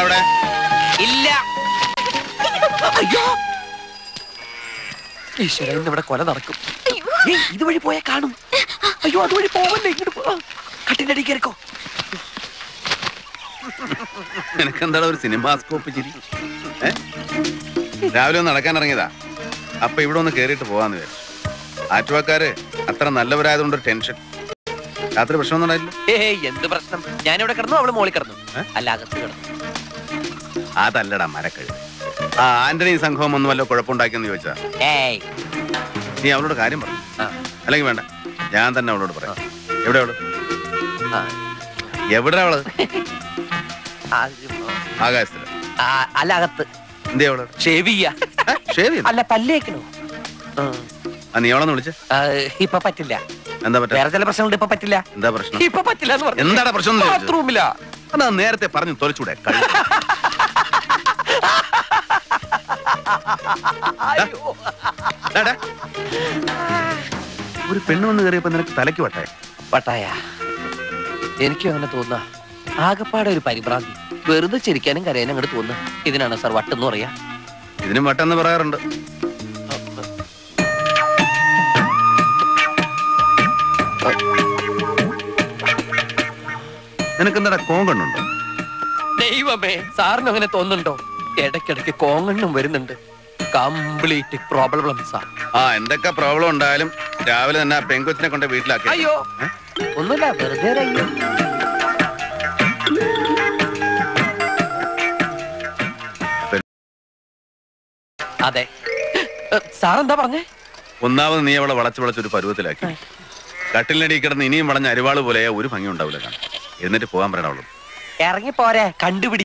അവിടെ ഇല്ല. അയ്യോ ഈശ്വര, ഇന്നിവിടെ കൊല നടക്കും. ഇതുവഴി പോയാ കാണും. അയ്യോ അതുവഴി പോവല്ലേ, ഇങ്ങോട്ട് കട്ടിന്റെ അടി കയറിക്കോ. നിനക്കെന്താ ഒരു സിനിമാസ്കോപ്പ് ചിരി? രാവിലെ ഒന്ന് നടക്കാൻ ഇറങ്ങിയതാ. അപ്പൊ ഇവിടെ ഒന്ന് കേറിയിട്ട് പോവാന്ന് വിചാരിച്ചു. ആറ്റുവാക്കാര് അത്ര നല്ലവരായതുകൊണ്ട് ടെൻഷൻ. രാത്രി പ്രശ്നമൊന്നും ഉണ്ടായില്ല? എന്ത് പ്രശ്നം? ഞാനിവിടെ കിടന്നു, അവള് മോളിൽ കിടന്നു. അല്ല, അകത്ത് കിടന്നു. അതല്ലടാ മരക്കഴി. ആ ആന്റണി സംഘവും ഒന്നും വല്ല കുഴപ്പമുണ്ടാക്കിയെന്ന് ചോദിച്ചാ നീ അവളോട് കാര്യം പറഞ്ഞു. അല്ലെങ്കിൽ വേണ്ട, ഞാൻ തന്നെ അവളോട് പറയാം. എവിടെ അവള്? എവിടെ അവള്? ആകാശത്തില്. അല്ല, അകത്ത്. എന്തേ അവള്? ഷേവ് ചെയ്യാ. അല്ല, പല്ലേക്കണോ? നീ അവളെന്ന് വിളിച്ച? ഇപ്പൊ പറ്റില്ല. എന്താ പറ്റാ? വേറെ ചില പ്രശ്നങ്ങളുണ്ട്. ഇപ്പൊ പറ്റില്ല. എന്താ പ്രശ്നം? ഇപ്പൊ പറ്റില്ല. എന്താടാ പ്രശ്നം? ബാത്റൂമിലാ. അതാ നേരത്തെ പറഞ്ഞു തൊലച്ചൂടെ? ഒരു പെണ്ണ് വന്ന് കയറിയപ്പോ നിനക്ക് തലയ്ക്ക് വട്ടായ? വട്ടായ? എനിക്കും അങ്ങനെ തോന്നാ. ആകപ്പാടെ ഒരു പരിഭ്രാന്തി. വെറുതെ ചിരിക്കാനും കരയാനും അങ്ങോട്ട് തോന്നുക. ഇതിനാണ് സാർ വട്ടെന്ന് പറയാ? ഇതിനും വട്ടെന്ന് പറയാറുണ്ട്. നിനക്കെന്താ കോങ്കണ്ണുണ്ടോ? ദൈവമേ, സാറിന് അങ്ങനെ തോന്നുന്നുണ്ടോ? ഇടയ്ക്കിടയ്ക്ക് കോങ്കണ്ണും വരുന്നുണ്ട്. കംപ്ലീറ്റ് പ്രോബ്ലംസാ. എന്തൊക്കെ പ്രോബ്ലം ഉണ്ടായാലും രാവിലെ തന്നെ പെങ്കൊച്ചിനെ കൊണ്ട് വീട്ടിലാക്കി. അയ്യോ ഒന്നുമില്ല, വെറുതെ. അതെ, സാറെന്താ പറഞ്ഞേ? ഒന്നാമത് നീ അവളെ വളച്ചൊരു പരുവത്തിലാക്കി. കട്ടിലിനടി കിടന്ന് ഇനിയും വളഞ്ഞ അരിവാള് പോലെ ഒരു ഭംഗി ഉണ്ടാവില്ല. എന്നിട്ട് പോകാൻ പറയണവളും. ഇറങ്ങി പോരെ, കണ്ടുപിടി.